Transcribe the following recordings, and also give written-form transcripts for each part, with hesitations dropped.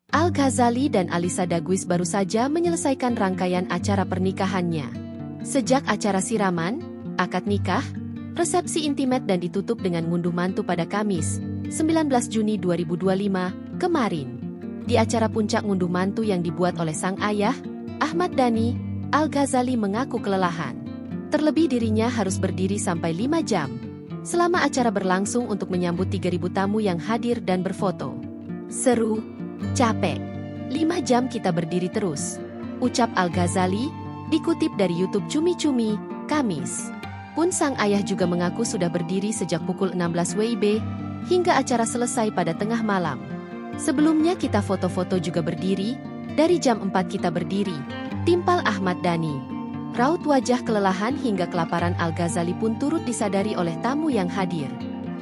Al-Ghazali dan Alisa Daguis baru saja menyelesaikan rangkaian acara pernikahannya. Sejak acara siraman, akad nikah, resepsi intimate dan ditutup dengan ngunduh mantu pada Kamis, 19 Juni 2025, kemarin. Di acara puncak ngunduh mantu yang dibuat oleh sang ayah, Ahmad Dhani, Al-Ghazali mengaku kelelahan. Terlebih dirinya harus berdiri sampai 5 jam selama acara berlangsung untuk menyambut 3.000 tamu yang hadir dan berfoto. Seru, capek. 5 jam kita berdiri terus, ucap Al-Ghazali, dikutip dari YouTube Cumi Cumi, Kamis. Pun sang ayah juga mengaku sudah berdiri sejak pukul 16 WIB, hingga acara selesai pada tengah malam. Sebelumnya kita foto-foto juga berdiri, dari jam 4 kita berdiri, timpal Ahmad Dhani. Raut wajah kelelahan hingga kelaparan Al-Ghazali pun turut disadari oleh tamu yang hadir.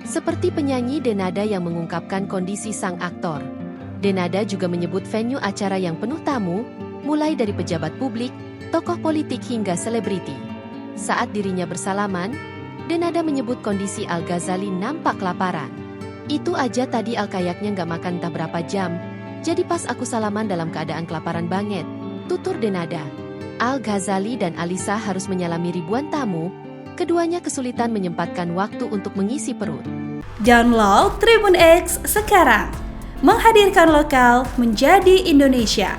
Seperti penyanyi Denada yang mengungkapkan kondisi sang aktor. Denada juga menyebut venue acara yang penuh tamu, mulai dari pejabat publik, tokoh politik hingga selebriti. Saat dirinya bersalaman, Denada menyebut kondisi Al-Ghazali nampak kelaparan. Itu aja tadi kayaknya nggak makan entah berapa jam, jadi pas aku salaman dalam keadaan kelaparan banget, tutur Denada. Al-Ghazali dan Alisa harus menyalami ribuan tamu, keduanya kesulitan menyempatkan waktu untuk mengisi perut. Download Tribun X sekarang, menghadirkan lokal menjadi Indonesia.